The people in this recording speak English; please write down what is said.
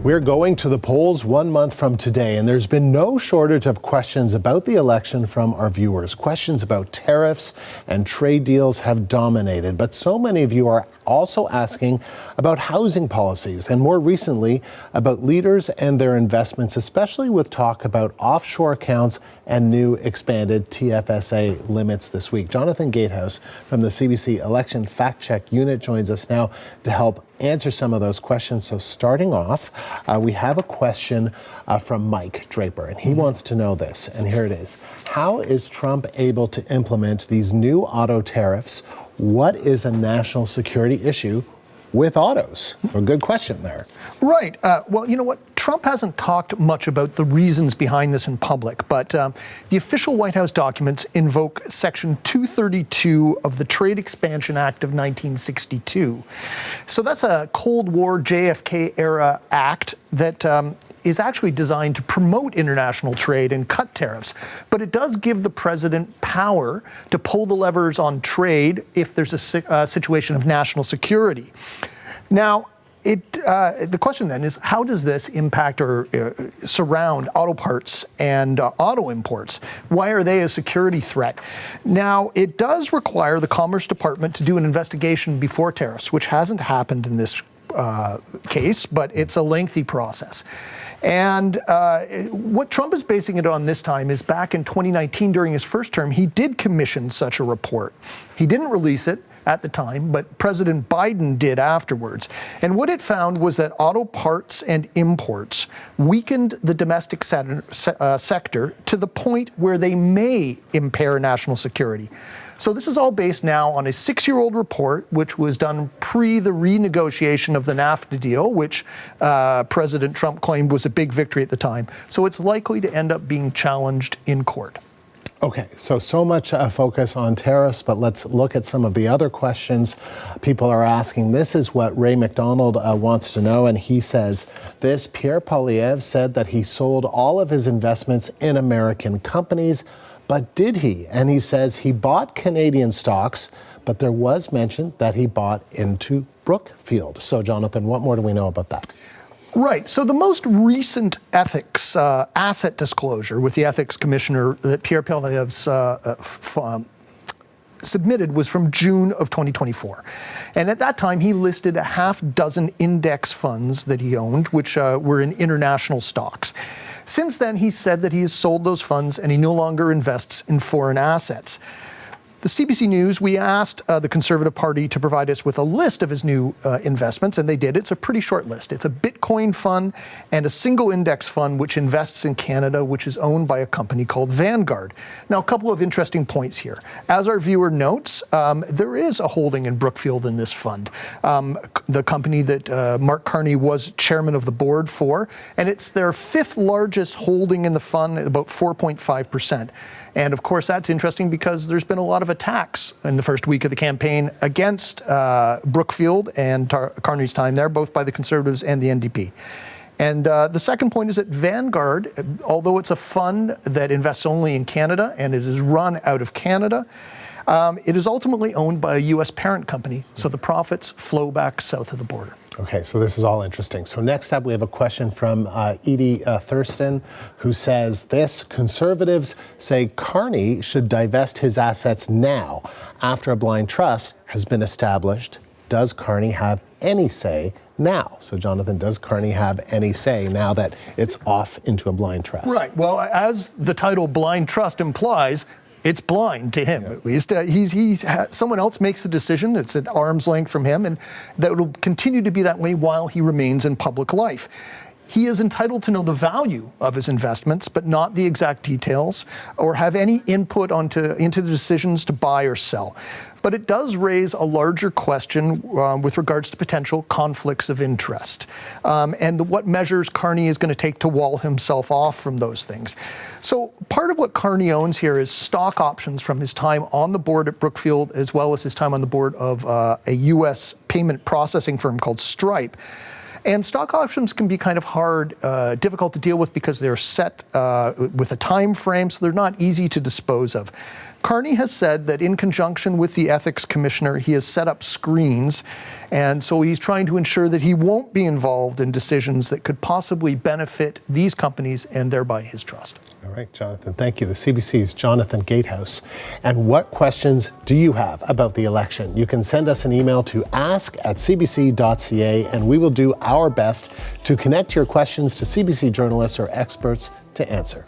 We're going to the polls 1 month from today, and there's been no shortage of questions about the election from our viewers. Questions about tariffs and trade deals have dominated, but so many of you are also asking about housing policies and more recently about leaders and their investments, especially with talk about offshore accounts and new expanded TFSA limits this week. Jonathan Gatehouse from the CBC Election Fact Check Unit joins us now to help answer some of those questions. So starting off, we have a question from Mike Draper, and he wants to know this, and here it is. How is Trump able to implement these new auto tariffs? What is a national security issue with autos? So a good question there. Right. Well, you know what? Trump hasn't talked much about the reasons behind this in public, but the official White House documents invoke Section 232 of the Trade Expansion Act of 1962. So that's a Cold War JFK-era act that is actually designed to promote international trade and cut tariffs. But it does give the president power to pull the levers on trade if there's a situation of national security. Now, the question then is, how does this impact or surround auto parts and auto imports? Why are they a security threat? Now, it does require the Commerce Department to do an investigation before tariffs, which hasn't happened in this case, but it's a lengthy process. And what Trump is basing it on this time is back in 2019, during his first term, he did commission such a report. He didn't release it at the time, but President Biden did afterwards. And what it found was that auto parts and imports weakened the domestic sector to the point where they may impair national security. So this is all based now on a 6-year-old report, which was done pre the renegotiation of the NAFTA deal, which President Trump claimed was a big victory at the time. So it's likely to end up being challenged in court. Okay, so much focus on tariffs, but let's look at some of the other questions people are asking. This is what Ray McDonald wants to know, and he says this: Pierre Poilievre said that he sold all of his investments in American companies, but did he? And he says he bought Canadian stocks, but there was mention that he bought into Brookfield. So, Jonathan, what more do we know about that? Right. So the most recent ethics asset disclosure with the ethics commissioner that Pierre Poilievre submitted was from June of 2024. And at that time, he listed a half dozen index funds that he owned, which were in international stocks. Since then, he said that he has sold those funds and he no longer invests in foreign assets. The CBC News, we asked the Conservative Party to provide us with a list of his new investments, and they did. It's a pretty short list. It's a Bitcoin fund and a single index fund which invests in Canada, which is owned by a company called Vanguard. Now, a couple of interesting points here. As our viewer notes, there is a holding in Brookfield in this fund, the company that Mark Carney was chairman of the board for, and it's their 5th largest holding in the fund, at about 4.5%. And of course, that's interesting because there's been a lot of attacks in the first week of the campaign against Brookfield and Carney's time there, both by the Conservatives and the NDP. And the second point is that Vanguard, although it's a fund that invests only in Canada and it is run out of Canada, it is ultimately owned by a U.S. parent company, so the profits flow back south of the border. Okay, so this is all interesting. So next up, we have a question from Edie Thurston, who says this: Conservatives say Carney should divest his assets now after a blind trust has been established. Does Carney have any say now? So, Jonathan, does Carney have any say now that it's off into a blind trust? Right. Well, as the title Blind Trust implies, it's blind to him, at least. Someone else makes the decision. It's at arm's length from him, and that will continue to be that way while he remains in public life. He is entitled to know the value of his investments, but not the exact details, or have any input into the decisions to buy or sell. But it does raise a larger question with regards to potential conflicts of interest and what measures Carney is going to take to wall himself off from those things. So part of what Carney owns here is stock options from his time on the board at Brookfield, as well as his time on the board of a U.S. payment processing firm called Stripe. And stock options can be kind of hard, difficult to deal with because they're set with a time frame, so they're not easy to dispose of. Carney has said that in conjunction with the ethics commissioner, he has set up screens, and so he's trying to ensure that he won't be involved in decisions that could possibly benefit these companies and thereby his trust. All right, Jonathan, thank you. The CBC's Jonathan Gatehouse. And what questions do you have about the election? You can send us an email to ask@cbc.ca, and we will do our best to connect your questions to CBC journalists or experts to answer.